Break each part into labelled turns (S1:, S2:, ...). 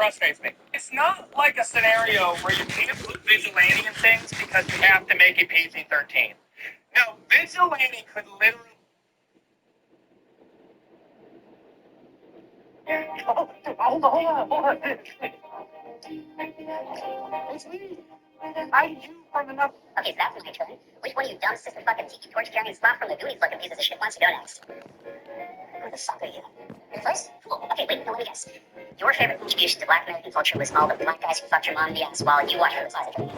S1: frustrates me. It's not like a scenario where you can't put vigilante in things because you have to make it PG-13. No, vigilante could literally. Hold on. It's me. I'm you from another.
S2: Okay, so that's my turn. Which one of you dumb sister fucking tiki torch carrying slop from the Goonies looking pieces of shit wants to go next? Who the fuck are you? You first? Cool. Okay, wait, no, let me guess. Your favorite contribution to Black American culture was all the black guys who fucked your mom in the ass while you watched her closet dirty.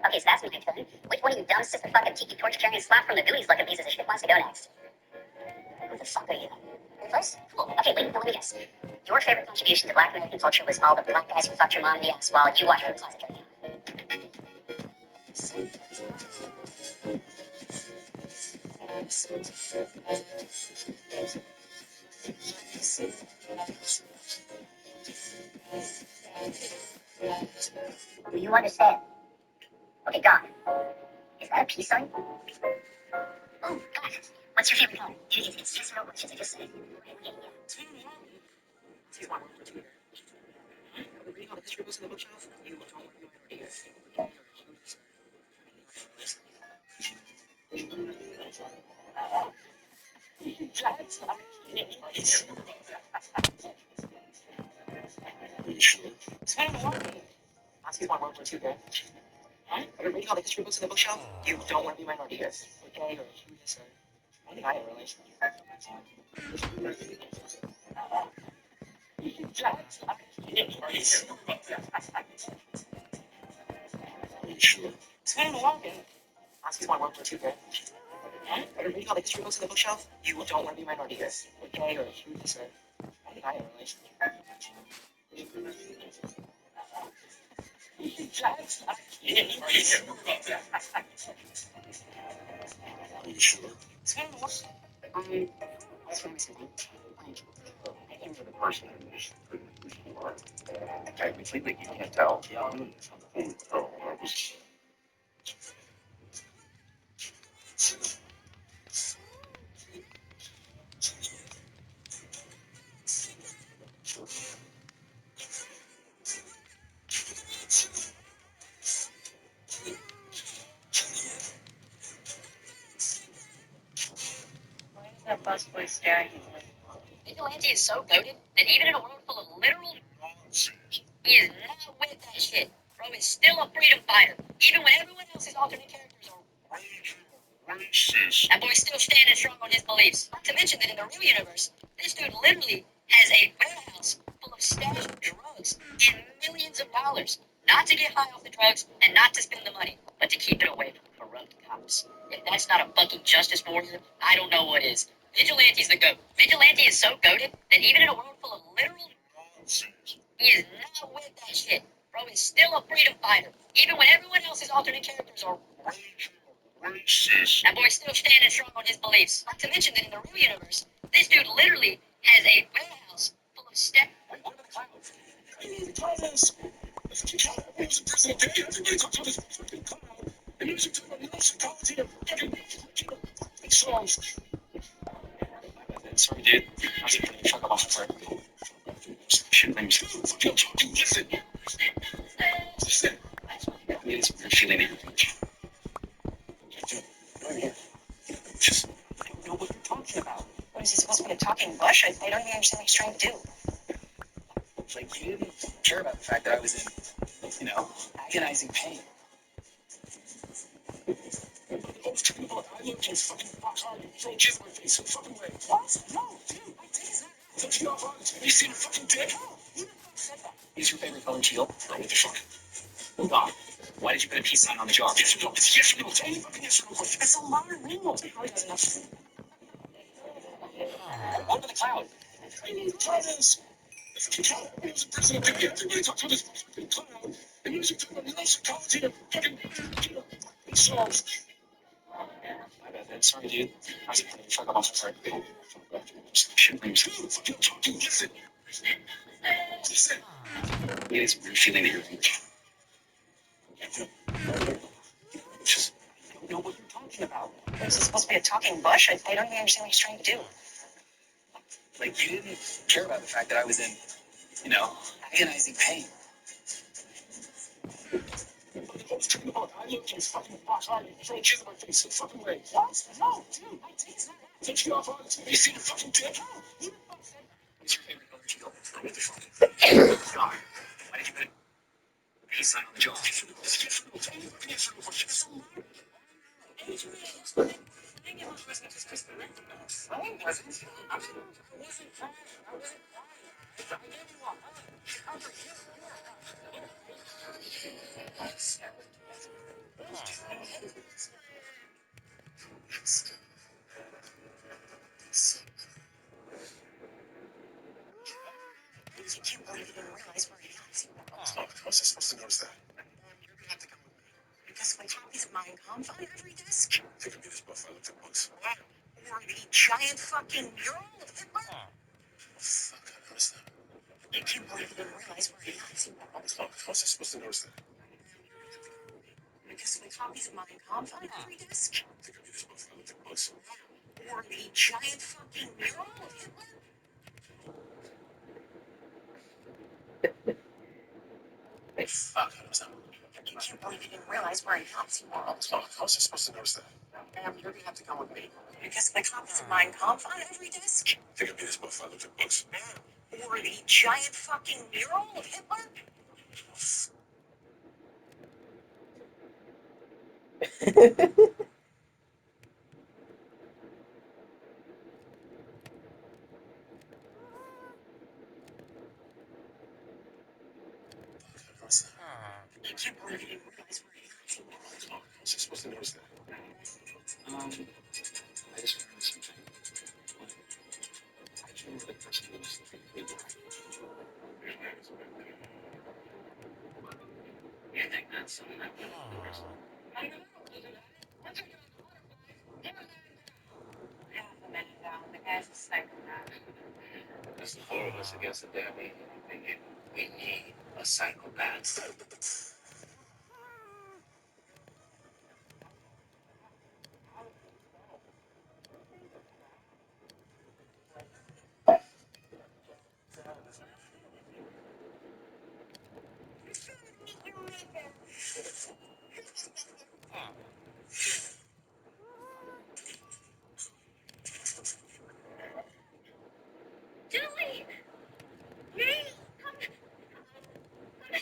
S2: Okay, so that's my turn. Which one of you dumb sister fucking tiki torch carrying slop from the Goonies looking pieces of shit wants to go next? Who the fuck are you? You first? Cool. Okay, wait, no, let me guess. Your favorite contribution to Black American culture was all the black guys who fucked your mom in the ass while you watched her closet dirty. Do you understand? Okay, God. Is that a peace sign? Oh, God. What's your favorite color? It's just no questions. I just said it. Yeah.
S3: Here's one for two. Reading all the history books in the bookshelf, you don't want to be minorities. Nazis want World War II, good. Reading all the history books in the bookshelf, you don't want to be minorities. Okay, or I think I am really. Nazis want World War II, good. Reading all the history books in the bookshelf, you don't want to be minorities. Okay, or I think I am really.
S2: That's really something. I think you're the person who you are. Technically, like, you can't tell.
S1: Why is that busboy staring at me?
S2: Vigilante is so goated that even in a world full of literal he is not with that shit. Bro is still a freedom fighter, even when everyone else's alternate characters are racist. That boy's still standing strong on his beliefs. Not to mention that in the real universe, this dude literally has a warehouse full of stashed drugs and millions of dollars. Not to get high off the drugs and not to spend the money, but to keep it away from corrupt cops. If that's not a fucking justice warrior, I don't know what is. Vigilante's the goat. Vigilante is so goated that even in a world full of literal he is not with that shit. Bro is still a freedom fighter, even when everyone else's alternate characters are racist. That boy's still standing strong on his beliefs. Not to mention that in the real universe, this dude literally has a warehouse full of stuff.
S3: Sorry, dude. I was going to chuck off for it. Shit, let me listen. It's shitting me. Just, I don't know what you're talking about.
S4: What is he supposed to be a talking bush? I don't even understand what he's trying to do.
S3: Like, you didn't care about the fact that I was in, agonizing pain. I was talking about I looked and fucking fuck hard and throw jizz in my face and fucking way. What? No, dude, I didn't. Don't you know have you seen a fucking dick? No, you never said that. Is your favorite color teal? Or what the fuck? Hold on. Why did you put a peace sign on the jar? Yes or no? It's yes or no. It's any fucking yes or no question. It's a lot of rules. It probably doesn't have What about the cloud? I mean, the cloud is... The fucking cloud. It was a president of India. Everybody talked about this fucking cloud. And music to the psychology of fucking... And songs. My bad, man. Sorry, dude. I was going to fuck off for it. Shit, I'm fucking talking. Listen. Listen. You get this weird feeling that you're just I don't know what you're talking about.
S4: Is this supposed to be a talking bush? I don't even understand what he's trying to do.
S3: Like, you didn't care about the fact that I was in, agonizing pain. I looked in fucking box hard and throw jizz in my face in fucking way. What? No, dude, my dick's not out. Don't you off on it? Have you seen a fucking dick? No, who the fuck said that? What's your favorite color, Teal? What the fuck? God, why did you put a peace sign on the jaw? I wasn't.
S4: You can't believe you didn't realize we're idiots.
S3: How was I supposed to notice that? You're gonna have to come with me.
S4: Because my copies of Mein Kampf on every desk.
S3: I think I'll be this buff. I looked at books.
S4: Or the giant fucking mural of Hitler.
S3: Fuck, I noticed that.
S4: You can't believe you didn't realize we're idiots.
S3: How was I supposed to notice that?
S4: Because my copies of Mein Kampf on every desk.
S3: I think I'll be this buff. I looked at books.
S4: Or the giant fucking mural of Hitler.
S3: Fuck, I noticed that.
S4: You can't believe you didn't realize we're idiots.
S3: How was I supposed to notice that? You're gonna have to come with me.
S4: Because my copies of Mein Kampf on every desk.
S3: I think I'll be this buff. I looked at books.
S4: Or the giant fucking mural of Hitler. You can't believe you didn't realize we're idiots.
S3: How was I supposed to notice that? I just remembered something. I came with a person who was completely You think that's something that
S4: Half a minute down, the guy's a psychopath.
S3: There's the four of us against the Debbie. We need a psychopath.
S2: Dewey! Hey! Come out!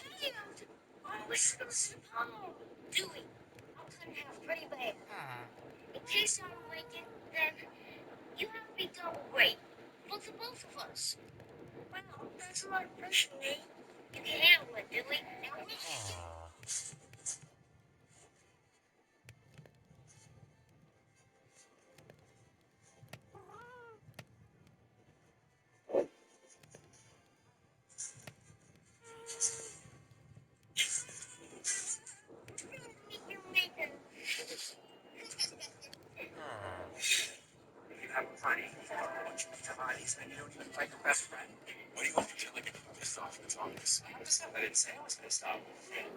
S2: Oh, listen, oh, Dewey, I'm coming out pretty bad. In case I don't make it, then you have to be double great. But for both of us. Wow, that's a lot of pressure, Nate. You can handle it, Dewey. Now we you're making.
S3: You have a funny, bodies, and you don't even fight your best friend. What do you want me to like pissed off in his office? I didn't say I was pissed off.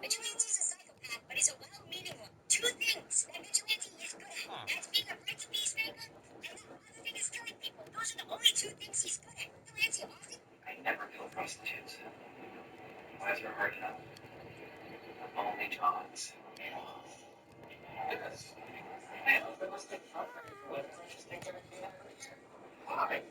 S2: Vigilante's a psychopath, but he's a well-meaning one. Two things that Vigilante is good at. That's being a Prince peacemaker, and the other thing is killing people. Those are the only two things he's good at. Vigilante often.
S3: I never kill prostitutes. Why is your heart enough? Only John's. Yes. Why?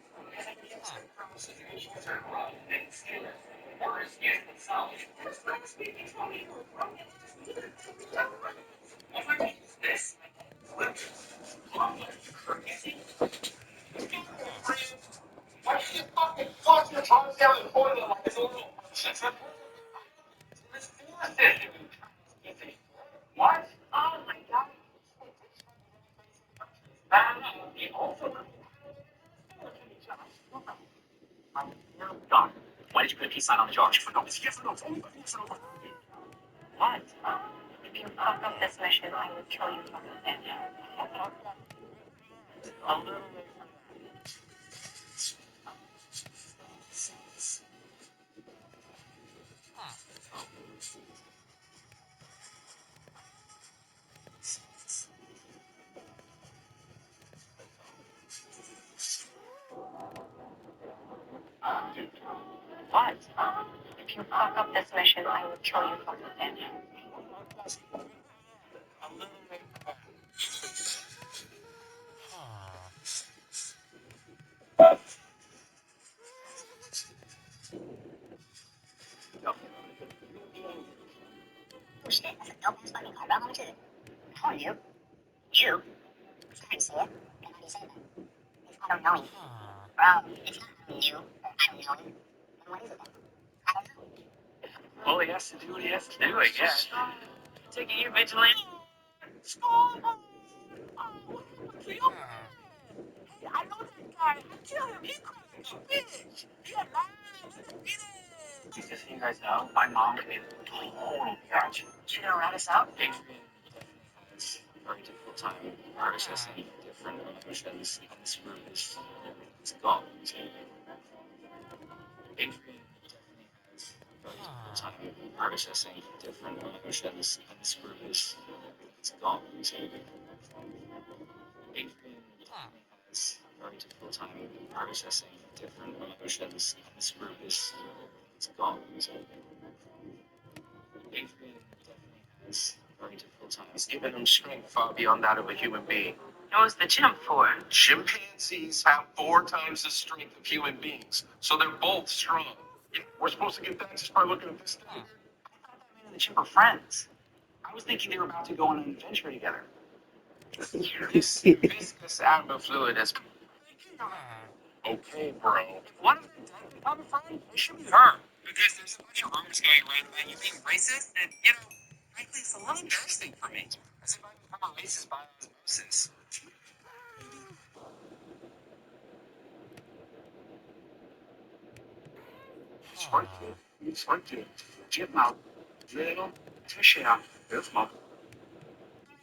S3: Why don't you fucking flush your tongue down the toilet like it's a little What? Oh my god. Why did you put a peace sign on the jar? For notes. Yes, for notes. Only for notes. What?
S4: If you fuck up this mission, I would kill you from within.
S3: A little late for that.
S4: What? If you fuck up this mission, I will kill you from within.
S2: Oh shit, that's a dope ass fucking car, bro. How much is it? How are you? You? Sorry to say it. But how do you say that? It's I don't know you. Bro, it's not I don't you, or I don't know you. Then what is it then? I don't know.
S1: Well, he has to do what he has to do, I guess. Take it, you vigilante.
S3: I know that guy. I killed him. He cried like a bitch. He alive.
S1: Just so you guys know, my mom can be totally catch.
S4: She gonna rat us out?
S1: Adrian definitely has a very difficult time processing different emotions and screw this. It's gone. Adrian definitely has a very difficult time processing different emotions and screw this. It's gone. Adrian definitely has a very difficult time processing different emotions and screw this. It's gone. Adrian definitely has a very difficult time. It's given him strength far beyond that of a human being.
S4: What's the chimp for?
S3: Chimpanzees have 4 times the strength of human beings, so they're both strong. We're supposed to get that just by looking at this thing.
S5: I thought that man and the chimp are friends. I was thinking they were about to go on an adventure together.
S3: This viscous amber fluid has. Okay, bro.
S5: If one of them does become a friend, it should be her. Because there's a bunch of rumors going around about you being racist, and, you know, frankly, it's a little embarrassing for me. As if I become a racist by osmosis.
S3: Smart kid. Smart kid.
S5: Chip mouth. Little Tisha.
S3: Yes, mom.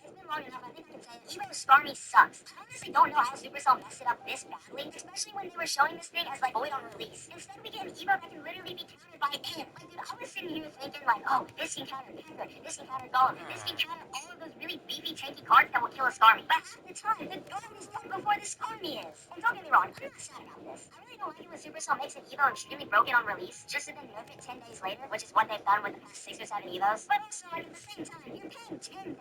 S2: It's been long enough. I think I can say it. Evo Stormy sucks. I honestly don't know how Supercell messed it up this badly, especially when they were showing this thing as like void on release. Instead, we get an Evo that can literally be countered by AIM. Like, dude, I was sitting here thinking like, oh, this can counter Panther, this can counter Golem, this can counter all of those really beefy, tanky cards that will kill a Starmie. But half the time, the Golem is done before the Starmie is. And don't get me wrong, I'm not sad about this. I really don't like it when Supercell makes an Evo extremely broken on release, just to then nerf it 10 days later, which is what they've done with the past 6 or 7 Evos. But also, like, at the same time, you're paying $10.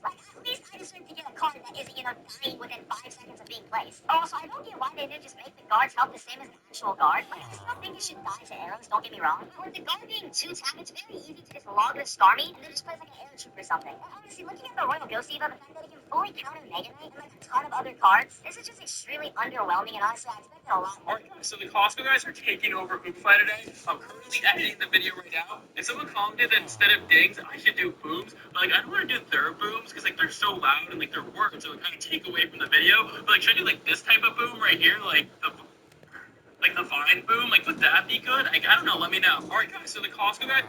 S2: Like, at least I deserve to get a card that isn't, dying within 5 seconds of being placed. Also, I don't get why they didn't just make the guard's health the same as an actual guard. Like, I still think it should die to arrows, don't get me wrong. But with the guard being 2 tap, it's very easy to just log the Starmie and then just play like an arrow troop or something. And honestly, looking at the Royal Ghost Evo, the fact that it can fully counter Mega Knight and like a ton of other cards, this is just extremely underwhelming, and honestly, I expected a lot more.
S1: Alright guys, so the Costco guys are taking over Hoopify today. I'm currently editing the video right now, and someone commented that instead of dings, I should do booms. But like, I don't want to do their booms because like they're so loud and like their words, so it kind of take away from the video. But like, should I do like this type of boom right here, like the Vine boom? Like, would that be good? I don't know. Let me know. Alright guys, so the Costco guy.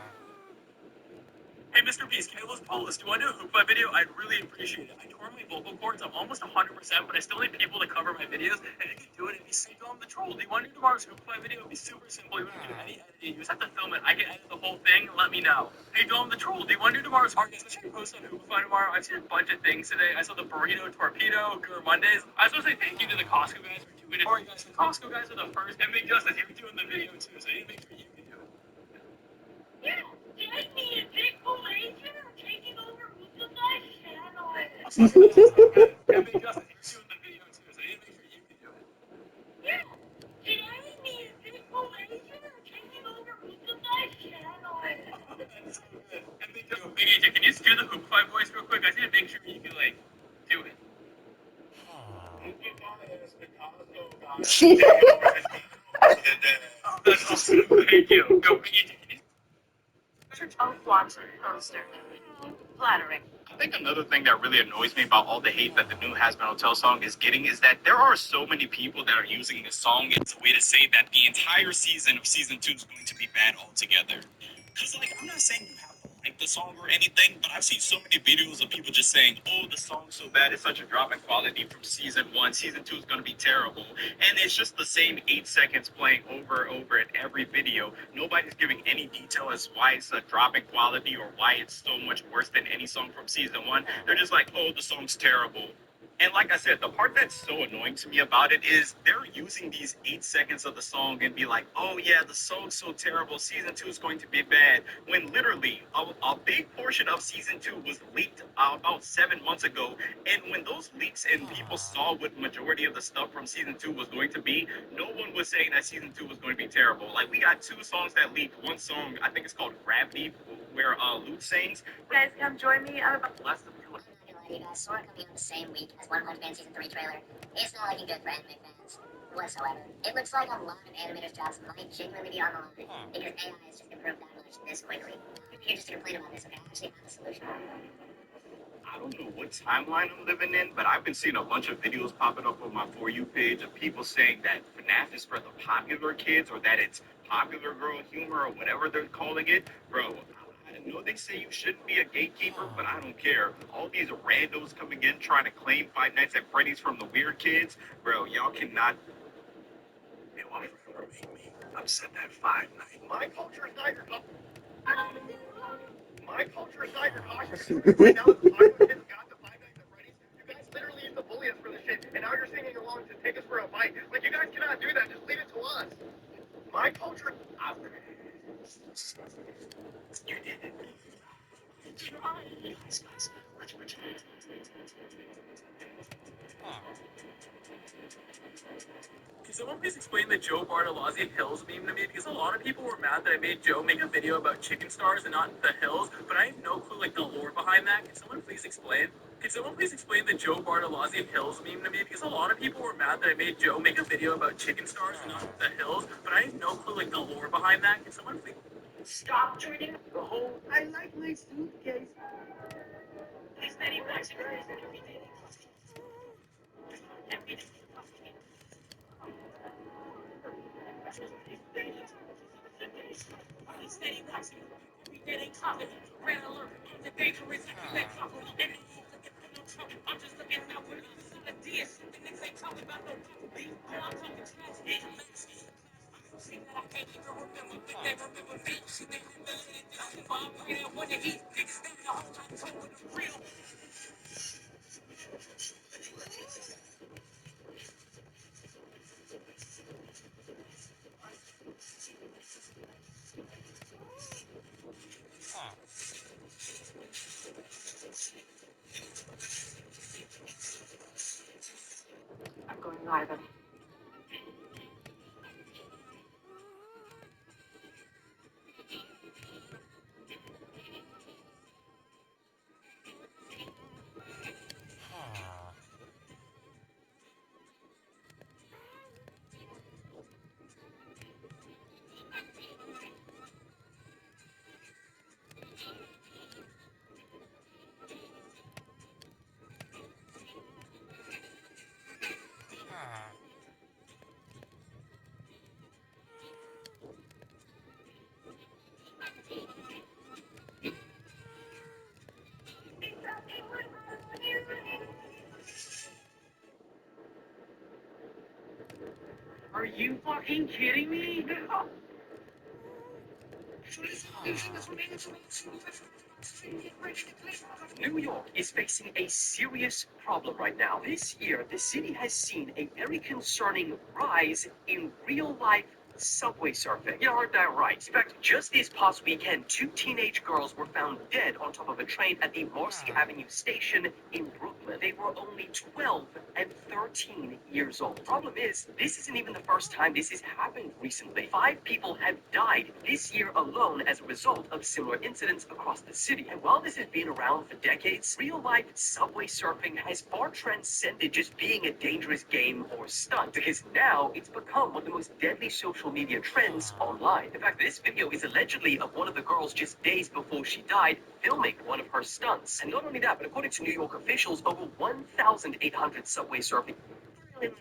S1: Hey, Mr. Beast, Kayla's Paulus, do you want to do a Hoopify video? I'd really appreciate it. I tore my vocal cords. I'm almost 100%, but I still need people to cover my videos. And if you do it, it'd be sick on the troll. Do you want to do tomorrow's Hoopify video? It'd be super simple. You don't have to do any editing. You just have to film it. I can edit the whole thing. Let me know. Hey, Dom the Troll, do you want to do tomorrow's hard guys? Let's try to post on Hoopify tomorrow. I've seen a bunch of things today. I saw the Burrito Torpedo, Guru Mondays. I just want to say thank you to the Costco guys for doing it. Alright, guys, the Costco guys are the first. And Big Justice, you're doing the video too, so you make sure you can do it.
S2: Yeah, did I mean Bitcoin Ranger taking over Hoopify channel?
S1: And Big Justice, you're doing the video too, so you make sure you can do it.
S2: Yeah, did I mean Bitcoin Ranger taking over Hoopify channel?
S1: That's so good. And Big AJ, can you just do the Hoopify voice real quick? I just need to make sure you can, like, do it. That's awesome. Thank you. Go, Big AJ, can you?
S4: Oh, Watson poster. Flattering.
S6: I think another thing that really annoys me about all the hate that the new Hazbin Hotel song is getting is that there are so many people that are using this song as a way to say that the entire season of season 2 is going to be bad altogether. Because, like, I'm not saying you have to like the song or anything, but I've seen so many videos of people just saying, oh, the song's so bad, it's such a drop in quality from season 1, season 2 is going to be terrible. And it's just the same 8 seconds playing over and over in every video. Nobody's giving any detail as why it's a drop in quality or why it's so much worse than any song from season 1. They're just like, oh, the song's terrible. And like I said, the part that's so annoying to me about it is they're using these 8 seconds of the song and be like, oh yeah, the song's so terrible, season two is going to be bad. When literally a big portion of season two was leaked about 7 months ago. And when those leaks and people saw what majority of the stuff from season two was going to be, no one was saying that season two was going to be terrible. Like we got two songs that leaked. One song, I think it's called Gravity, where Luke sings.
S4: Guys, come join me. I'm about
S6: Less than
S2: I'm not gonna lie to you guys, Sora coming out the same week as One Punch Man Season 3 trailer is not looking good for anime fans whatsoever. It looks like a lot of animators' jobs might genuinely be on the line because AI has just improved that much this quickly. I'm here just to complain about this, okay? I actually have a solution.
S6: I don't know what timeline I'm living in, but I've been seeing a bunch of videos popping up on my For You page of people saying that FNAF is for the popular kids or that it's popular girl humor or whatever they're calling it. Bro, I know they say you shouldn't be a gatekeeper, but I don't care. All these randos coming in trying to claim Five Nights at Freddy's from the weird kids, bro, y'all cannot.
S3: It will forever make me upset that Five Night.
S6: My culture is not your culture. My culture is not your culture. Right now, the popular kids got the Five Nights at Freddy's. You guys literally used to bully us for this shit, and now you're singing along to take us for a bite. Like, you guys cannot do that. Just leave it to us. My culture.
S3: You did it. Try. Guys, let's
S1: Can someone please explain the Joe Bartolozzi Hills meme to me? Because a lot of people were mad that I made Joe make a video about chicken stars and not the hills, but I have no clue like the lore behind that. Can someone please explain? Can someone please explain the Joe Bartolozzi Hills meme to me? Because a lot of people were mad that I made Joe make a video about chicken stars and not the hills, but I have no clue like the lore behind that. Can someone please
S3: stop joining the whole. I like my suitcase.
S2: It's many blacks and girls that every day they steady blacks every day they talking. Red alert, the dangerous, they talking. I'm just looking out for the ideas. And they say talking about no beef. I'm talking trash. See that I can't even remember, but they remember me. See they remember it. I'm praying I want to eat. Niggas stand the whole time talking with the real.
S4: I'm going live.
S1: Are you fucking kidding me?
S3: New York is facing a serious problem right now. This year, the city has seen a very concerning rise in real-life subway surfing. You heard that right. In fact, just this past weekend, two teenage girls were found dead on top of a train at the Marcy Avenue station in Brooklyn. They were only 12 and 13 years old. Problem is, this isn't even the first time this has happened recently. 5 people have died this year alone as a result of similar incidents across the city. And while this has been around for decades, real-life subway surfing has far transcended just being a dangerous game or stunt, because now it's become one of the most deadly social media trends online. In fact, this video is allegedly of one of the girls just days before she died filming one of her stunts. And not only that, but according to New York officials, over 1,800 subway surfing.
S5: Told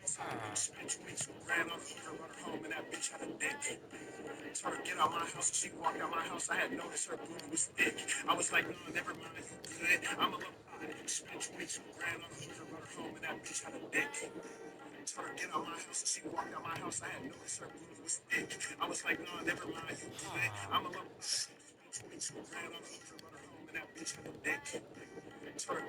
S5: her get out my house, she walked out my house. I had noticed her booty was thick. I was like, no, never mind, you good. I'm a little spent 22 grand on her, brought her home, and that bitch had a dick. Told her get out my house, she walked out my house. I had noticed her booty was thick. I was like, no, never mind, you good. I'm a little 22 grand on her, brought her home, and that bitch had a dick. Told her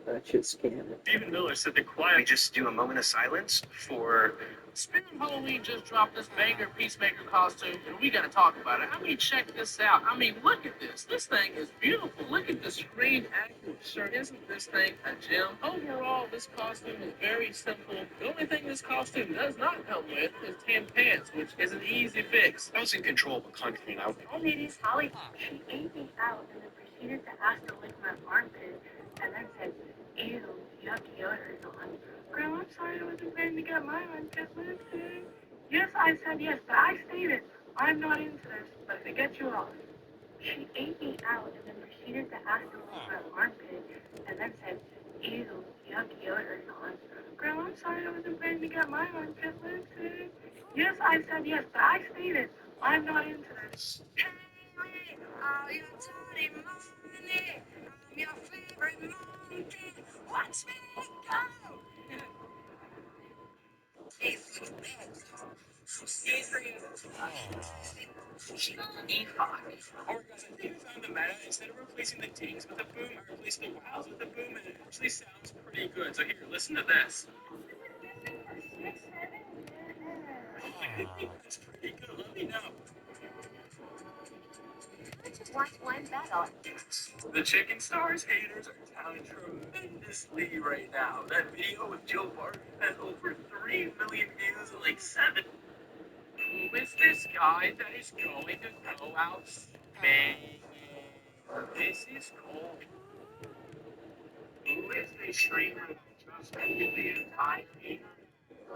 S3: That shit's scamming.
S1: Stephen Miller said the quiet.
S6: We just do a moment of silence for.
S1: Spirit of Halloween just dropped this banger Peacemaker costume, and we gotta talk about it. I mean, check this out. I mean, look at this. This thing is beautiful. Look at the screen active shirt. Isn't this thing a gem? Overall, this costume is very simple. The only thing this costume does not come with is tan pants, which is an easy fix.
S6: I was in control of a country now.
S4: Oh, ladies, Holly, she ate me out and then proceeded to ask to lick my armpit and then said, ew, yucky odors on. Girl, I'm sorry I wasn't planning to get my armpit lifted. Yes, I said yes, but I stated I'm not into this, but to get you off. She ate me out and then proceeded to ask to lick my armpit and then said, ew, yucky odors on. Girl, I'm sorry I wasn't planning to get my armpit lifted. Yes, I said yes, but I stated I'm not into this. Henry, all your dirty money, I'm your favorite monkey. Watch me go. Hey,
S1: Alright guys, I think we found the meta. Instead of replacing the dings with a boom, I replaced the wows with a boom, and it actually sounds pretty good. So here, listen to this. That's pretty good. Let me know.
S4: Let's just watch one battle.
S1: The Chicken Stars haters are down tremendously right now. That video with Joe Barton has over 3 million views in like 7. Who is this guy that is going to go out banging? This is cool. Who is this streamer that just ended the entire game?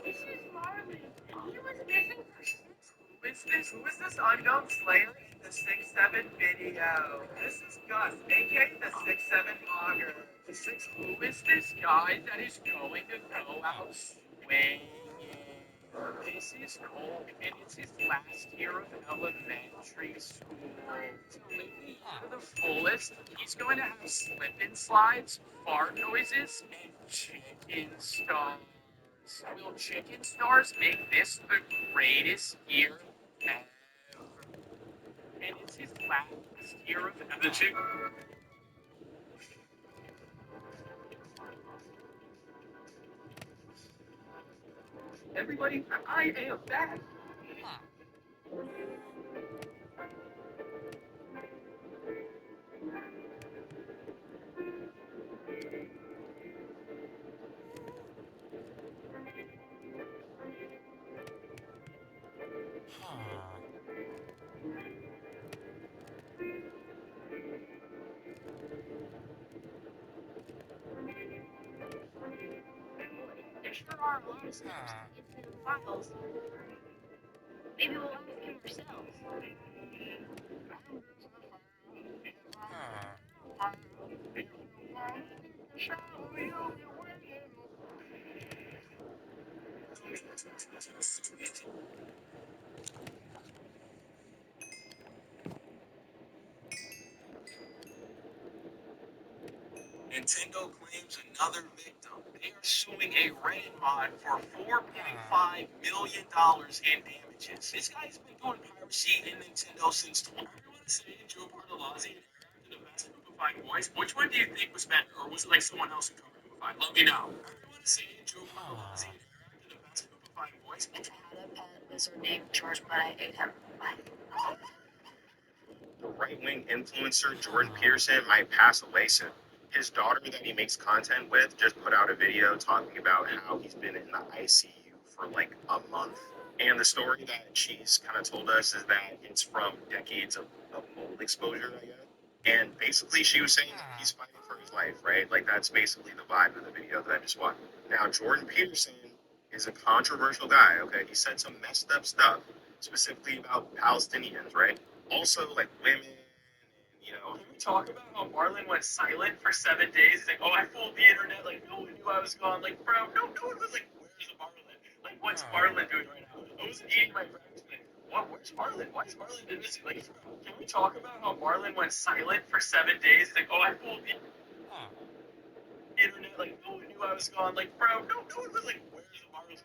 S1: This is Marley. He was missing for 6. Who is this unknown slayer in the 6-7 video? This is Gus, aka the 6-7 vlogger. Who is this guy that is going to go out swinging? This is Cole, and it's his last year of elementary school. To live the year to the fullest, he's going to have slip and slides, fart noises, and chicken stars. Will chicken stars make this the greatest year ever? And it's his last year of the chicken. Everybody, I am back.
S4: There sure are a lot of steps to infinite files. Maybe we'll ask him ourselves.
S6: Nintendo claims another victim. They are suing a Red mod for $4.5 million in damages. This guy's been doing piracy in Nintendo since 20.
S1: I want to say Joe Bartolozzi and Eric did the best Goofified voice. Which one do you think was better, or was it like someone else who covered Goofified? Let me know. I want to say Joe Bartolozzi and Eric did the best Goofified voice.
S2: I had a pet lizard named George, but I ate him.
S6: The right-wing influencer Jordan Peterson might pass away soon. His daughter that he makes content with just put out a video talking about how he's been in the ICU for like a month. And the story that she's kind of told us is that it's from decades of mold exposure, I guess. And basically she was saying that he's fighting for his life, right? Like that's basically the vibe of the video that I just watched. Now, Jordan Peterson is a controversial guy, okay? He said some messed up stuff, specifically about Palestinians, right? Also, like women, you know.
S1: Can we talk about how Marlon went silent for 7 days? He's like, oh, I fooled the internet. Like, no one knew I was gone. Like, bro, no one was like, where's Marlon? Like, what's Marlon doing right now? I wasn't eating my breakfast. Like, what? Where's Marlon? Why is Marlon doing this? Like, can we talk about how Marlon went silent for 7 days? He's like, oh, I fooled the internet. Like, no one knew I was gone. Like, bro, no one was like, where's Marlon?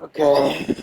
S7: Okay.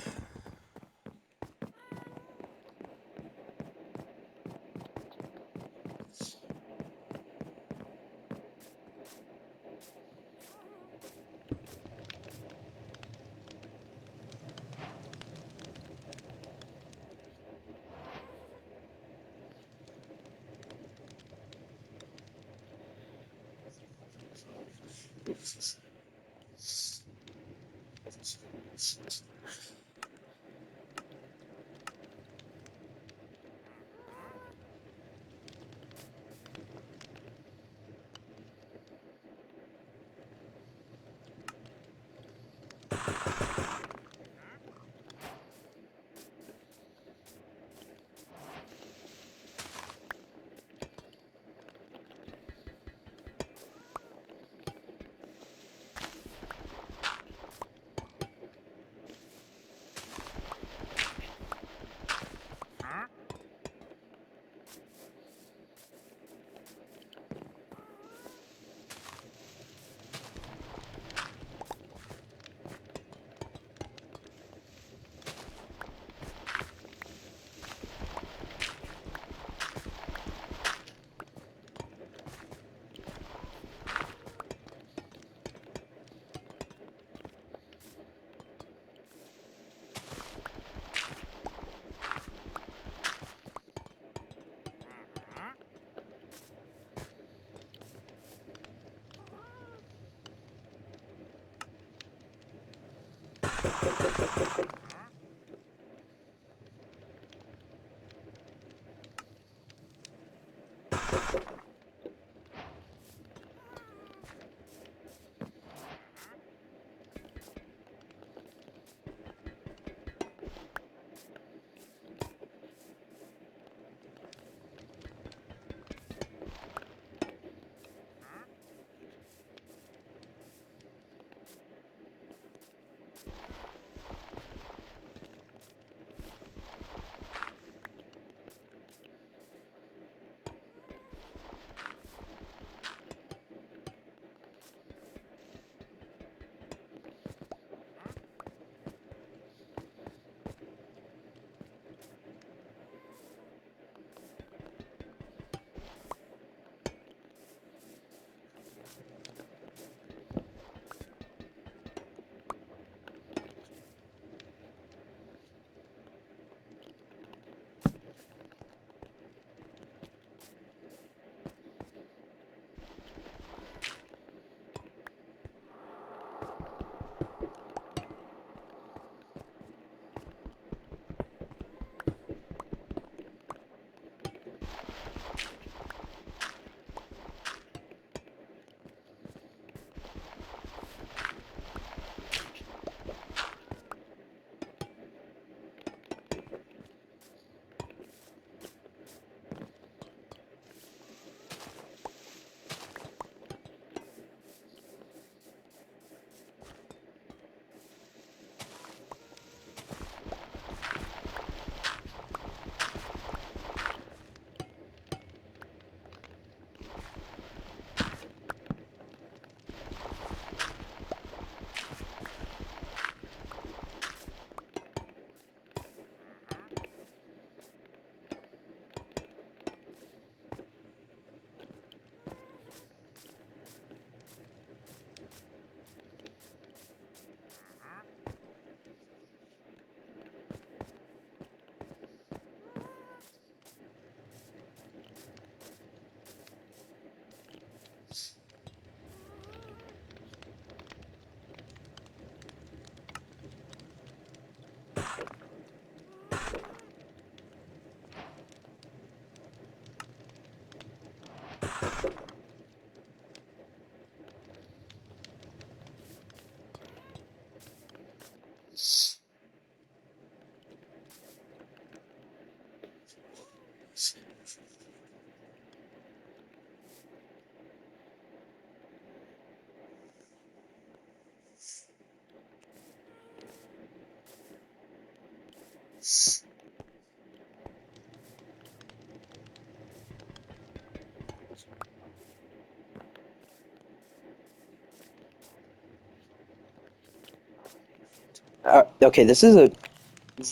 S7: Okay, this is a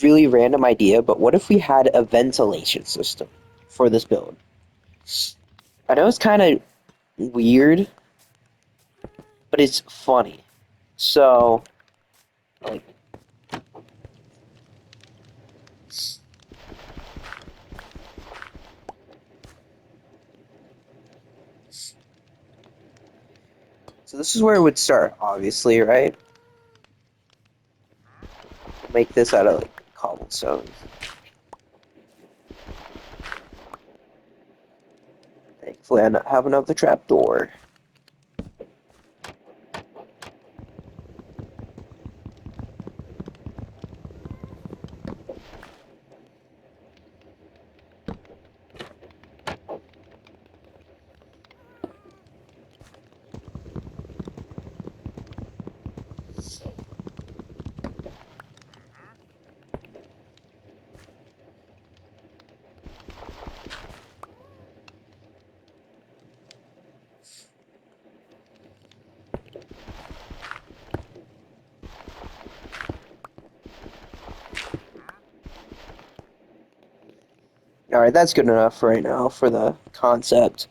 S7: really random idea, but what if we had a ventilation system for this build? I know it's kind of weird, but it's funny. So, like, so this is where it would start, obviously, right? Make this out of like cobblestone. Thankfully, I have another trapdoor. Alright, that's good enough right now for the concept.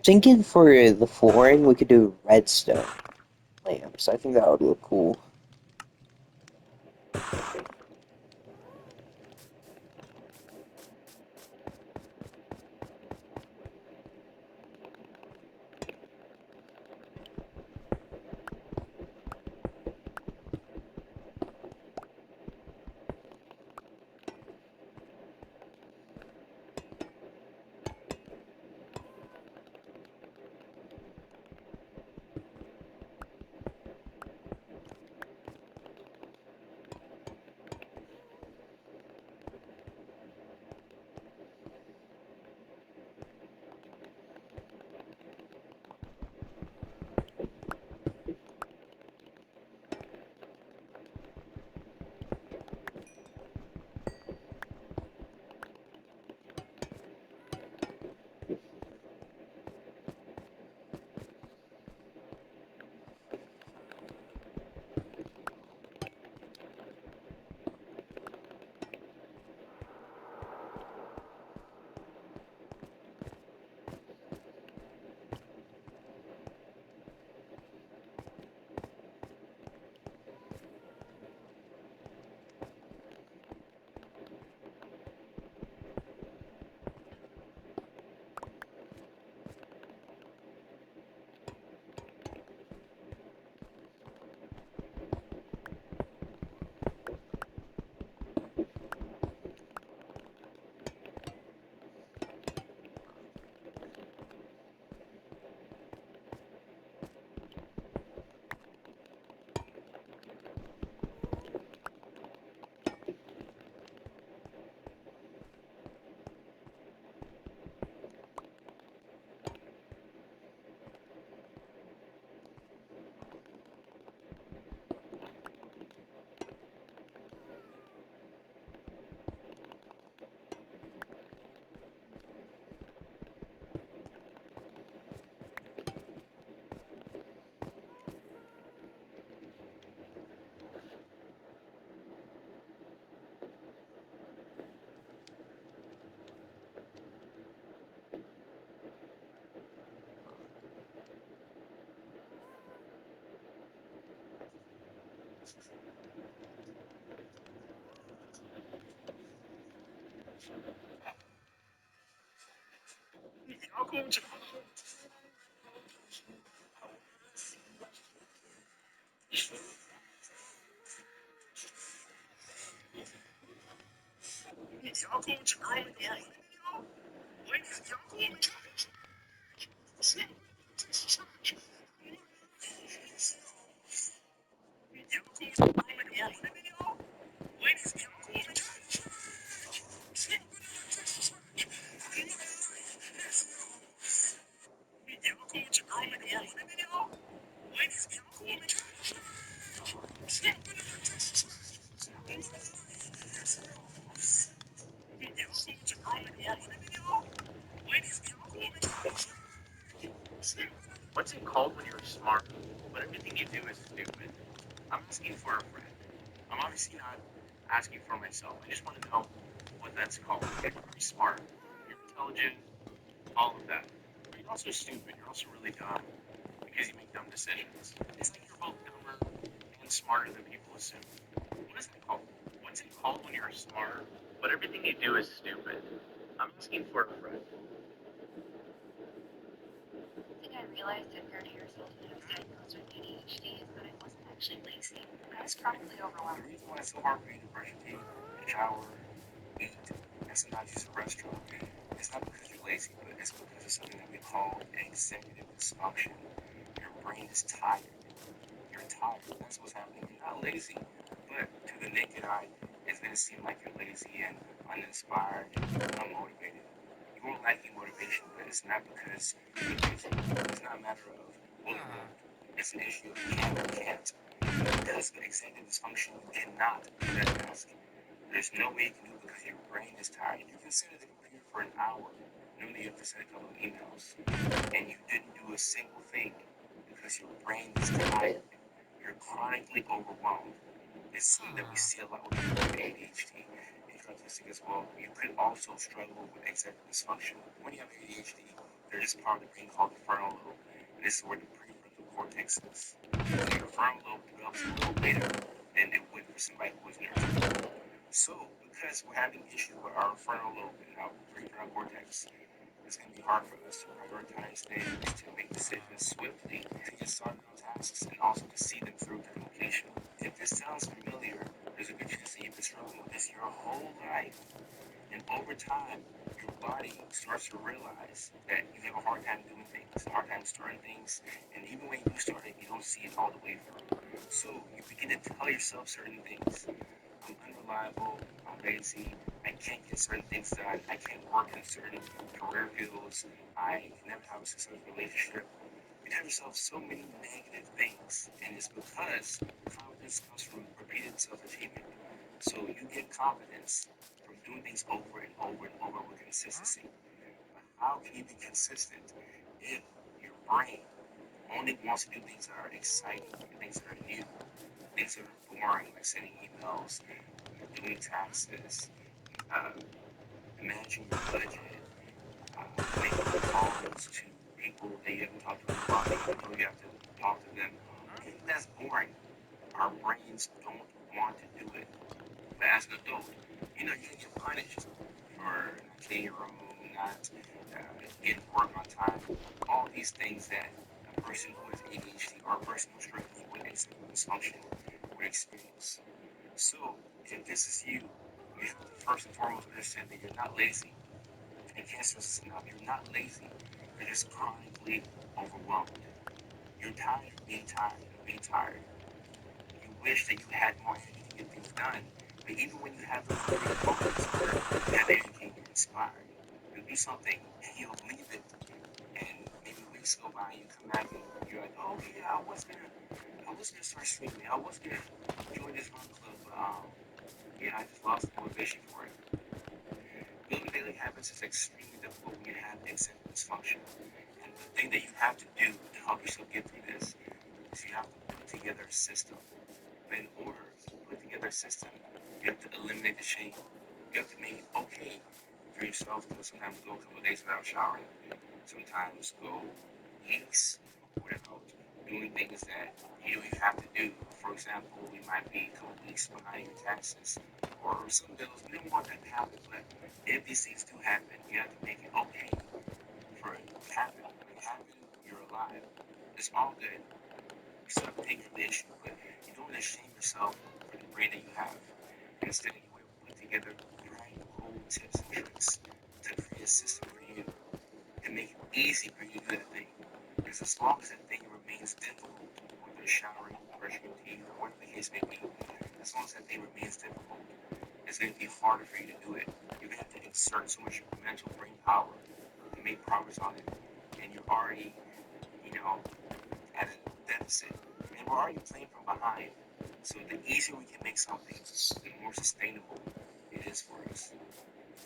S7: Thinking for the flooring, we could do redstone lamps. I think that would look cool.
S5: Y'all cool with your y'all cool with your girl making money, y'all? Ladies, y'all cool with y'all cool with your girl making money, y'all? Ladies, y'all cool with y'all cool with your girl making money, y'all? Ladies, y'all cool with y'all cool with your girl making money, y'all? Ladies, y'all cool with
S1: What's it called when you're smart, but everything you do is stupid? I'm asking for a friend. I'm obviously not asking for myself. I just want to know what that's called. You're very smart. You're intelligent. All of that. But you're also stupid. You're also really dumb because you make dumb decisions. It's like you're both dumber and smarter than people assume. What is that called? What's it called when you're smart, but everything you do is stupid? I'm asking for a friend.
S4: I think I realized at 30 years old that I was diagnosed with ADHD is that I wasn't actually lazy. I was probably
S1: The
S4: overwhelmed.
S1: reason why it's so hard for you to brush your teeth, shower, eat, and sometimes use a restroom is not because you're lazy, but it's because of something that we call executive dysfunction. Your brain is tired. You're tired. That's what's happening. You're not lazy, but to the naked eye, it's going to seem like you're lazy and uninspired and unmotivated. You're lacking motivation, but it's not because you're lazy. It's not a matter of will you won't. It's an issue of can or can't. Because of executive dysfunction, you cannot do that task. There's no way you can do it because your brain is tired. You can sit at the computer for an hour, knowing that you have to send a couple of emails, and you didn't do a single thing because your brain is tired. You're chronically overwhelmed. It's something that we see a lot with people with ADHD and autistic as well. You could also struggle with executive dysfunction. When you have ADHD, there's this part of the brain called the frontal lobe, and this is where the prefrontal cortex is. Your frontal lobe develops a little later than it would for somebody who is neurodivergent. So, because we're having issues with our frontal lobe and our prefrontal cortex, it's going to be hard for us to prioritize things, to make decisions swiftly, to get started on tasks, and also to see them through to completion. If this sounds familiar, there's a good chance that you've been struggling with this your whole life. And over time, your body starts to realize that you have a hard time doing things, a hard time starting things, and even when you do start it, you don't see it all the way through. So you begin to tell yourself certain things. I'm unreliable, I'm lazy, I can't get certain things done, I can't work in certain career fields, I can never have a successful relationship. You tell yourself so many negative things, and it's because confidence comes from repeated self-achievement. So you get confidence from doing things over and over and over with consistency. But how can you be consistent if your brain only wants to do things that are exciting, things that are new, things that are boring, like sending emails, doing taxes, uh, managing your budget, making calls to people that you haven't talked to in a while, even though you have to talk to them. Anything that's boring, our brains don't want to do it. But as an adult, you know, you can get punished for not cleaning your room, not getting work on time, all these things that a person who has ADHD or a person who's struggling with executive dysfunction would experience. So, if this is you, you have to first and foremost understand that you're not lazy. I can't stress this enough. You're not lazy. You're just chronically overwhelmed. You're tired of being tired of being tired. You wish that you had more energy to get things done. But even when you have those great moments where you have energy and you're inspired, you'll do something and you'll leave it. And maybe weeks go by and you come back and you're like, oh yeah, I was gonna start streaming. I was gonna join this run club, but yeah, I just lost the motivation for it. Building daily habits is extremely difficult when you have executive dysfunction. And the thing that you have to do to help yourself get through this is you have to put together a system. But in order to put together a system, you have to eliminate the shame. You have to make it okay for yourself to sometimes go a couple of days without showering, sometimes go weeks without
S5: doing things that you don't even have to do. For example, we might be a couple weeks behind in taxes or some bills. We don't want that to happen, but if these things do happen, you have to make it okay for it to happen. When it happens, you're alive. It's all good. You still have to take the issue, but you don't want to shame yourself for the brain that you have. And instead, you want to put together the right cool tips and tricks to create a system for you and make it easy for you to do that thing. Because as long as that thing remains difficult, whether it's showering, brushing your teeth, or whatever the case may be, as long as that thing remains difficult, it's going to be harder for you to do it. You're going to have to exert so much mental brain power to make progress on it. And you're already, at a deficit. And we're already playing from behind. So the easier we can make something, the more sustainable it is for us.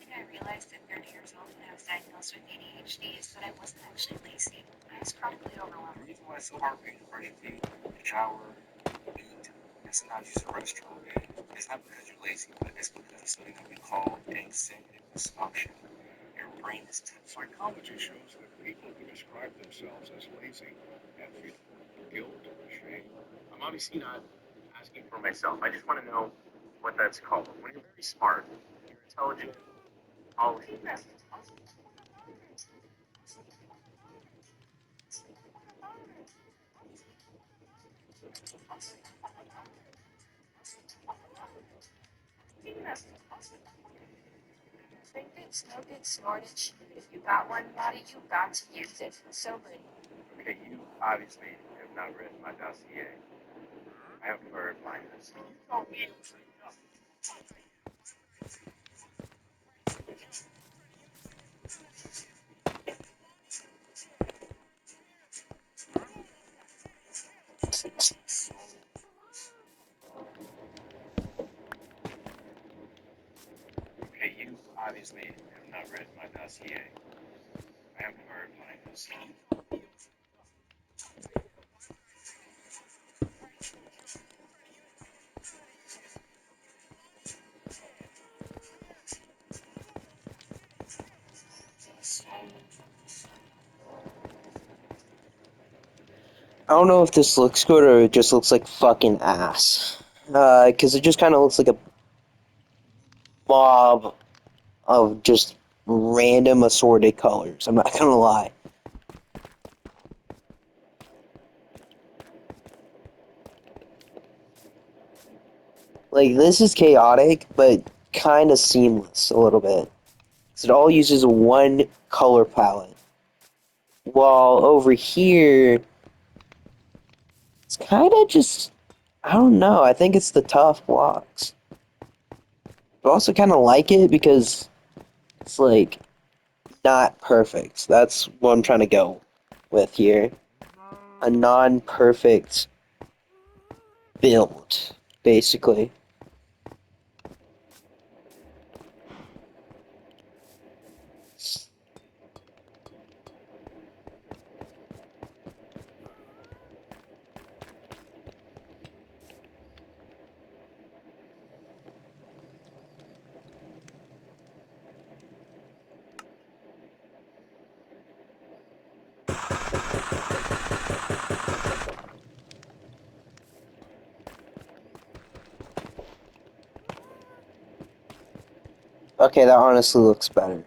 S2: I realized at 30 years old when I was diagnosed with ADHD is that I wasn't actually lazy. I was chronically overwhelmed.
S5: The reason why it's so hard for you to brush your teeth, shower, eat, and sometimes use a restroom, it's not because you're lazy, but it's because of something that we call executive dysfunction. Your brain is tense.
S8: Psychology shows that people who describe themselves as lazy have feel guilt, shame.
S6: I'm obviously not asking for myself. I just want to know what that's called. When you're very smart, you're intelligent, polished.
S2: Think it, smoke it, snort it. If you got one body, you got to use it. Sober.
S6: Okay, you obviously have not read my dossier. I have heard mine. Okay, you obviously have not read my dossier. I have heard mine.
S7: I don't know if this looks good or it just looks like fucking ass. Because it just kind of looks like a mob of just random assorted colors. I'm not gonna lie. Like, this is chaotic, but kind of seamless a little bit. So it all uses one color palette. While over here, it's kind of just, I don't know, I think it's the tough blocks. I also kind of like it because it's like not perfect. That's what I'm trying to go with here. A non-perfect build, basically. Okay, that honestly looks better.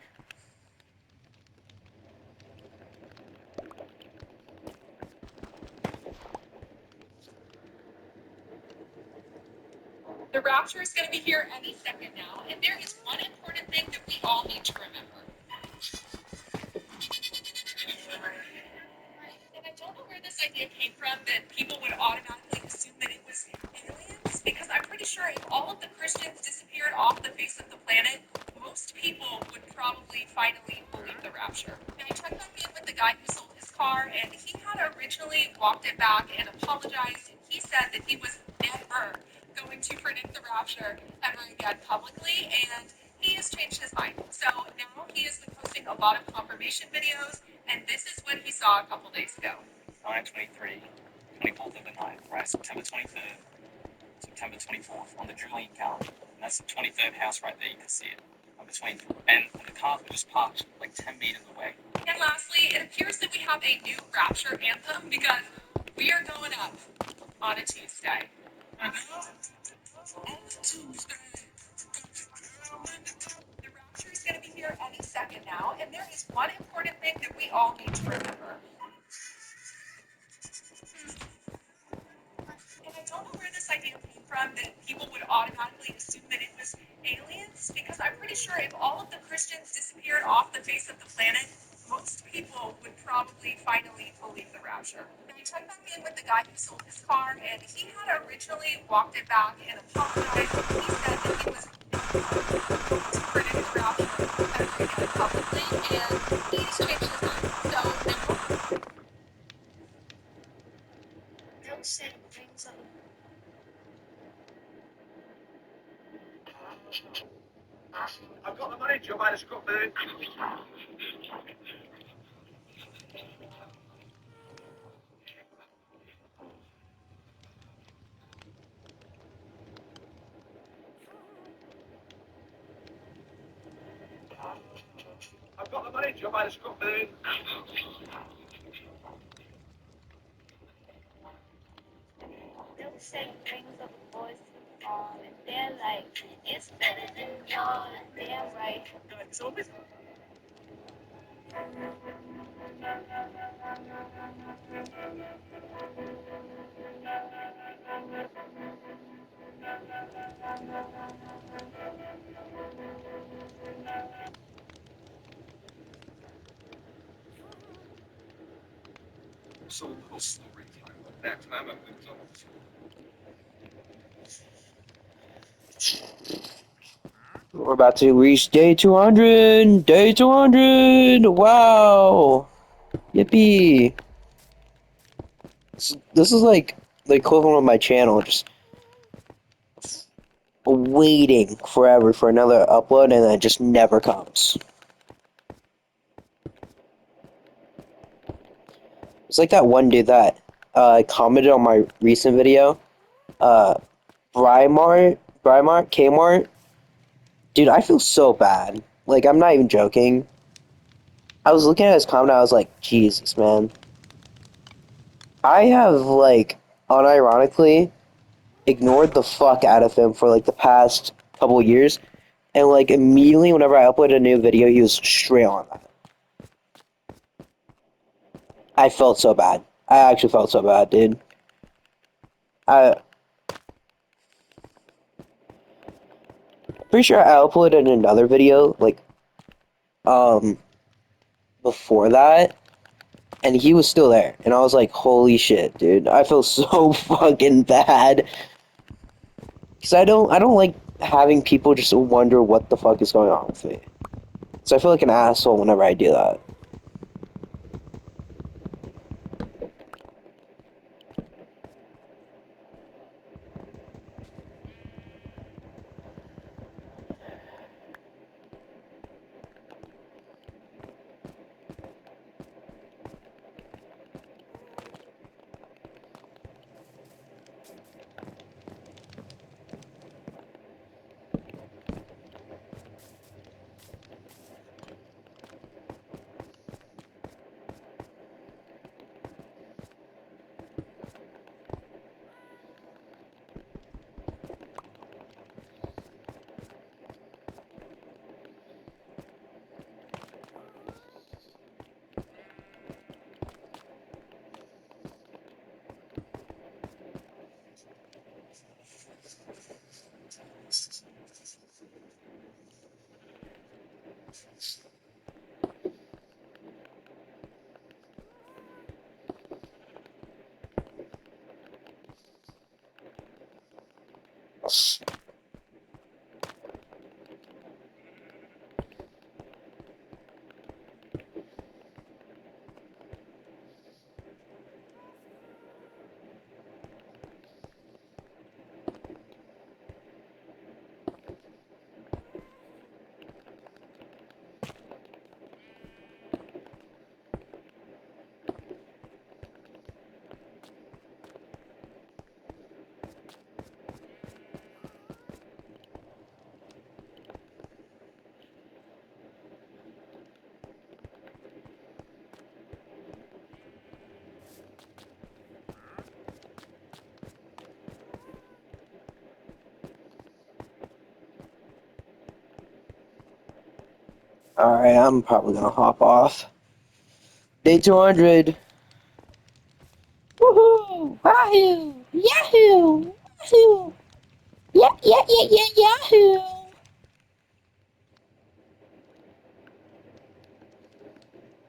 S9: The Rapture is going to be here any second now, and there is one important thing that we all need to remember. And I don't know where this idea came from that people would automatically assume that it was aliens, because I'm pretty sure if all of the Christians disappeared off the face of the planet, most people would probably finally believe the Rapture. And I checked back in with the guy who sold his car, and he had originally walked it back and apologized, and he said that he was never going to predict the Rapture ever again publicly, and he has changed his mind. So now he has been posting a lot of confirmation videos, and this is what he saw a couple days ago.
S1: 9/23, 24th of the 9th, right? September 23rd, September 24th on the Julian calendar. And that's the 23rd house right there, you can see it. Number 23. And the car was parked like 10 meters away.
S9: And lastly, it appears that we have a new Rapture anthem because We are going up on a Tuesday. The rapture is going to be here any second now, and there is one important thing that we all need to remember. And I don't know where this idea came from that people would automatically assume that it was aliens, because I'm pretty sure if all of the Christians disappeared off the face of the planet, most people would probably finally believe the rapture. And I checked back in with the guy who sold his car, and he had originally walked it back and apologized. He said that he was to predict the rapture ever again publicly, and he's changed his mind. So now
S4: Don't say things like
S8: I've got the money. Do you mind us got there? I've got the money. Do you mind us got there?
S4: they'll say things of a voice to fall, and they're like, it's better than yours. Damn right.
S8: So a little story time. Next time I'm going to
S7: We're about to reach day 200. Day 200. Wow. Yippee. This is like the equivalent of my channel, just waiting forever for another upload, and it just never comes. It's like that one dude that commented on my recent video. Brymart, Kmart. Dude, I feel so bad. Like, I'm not even joking. I was looking at his comment, I was like, Jesus, man. I have, like, unironically ignored the fuck out of him for, like, the past couple of years. And, like, immediately whenever I uploaded a new video, he was straight on that. I felt so bad. I actually felt so bad, dude. Pretty sure I uploaded another video, like, before that, and he was still there, and I was like, holy shit, dude, I feel so fucking bad, because I don't like having people just wonder what the fuck is going on with me, so I feel like an asshole whenever I do that. Alright, I'm probably gonna hop off. Day 200. Woohoo! Wahoo! Yahoo! Wahoo! Yahoo!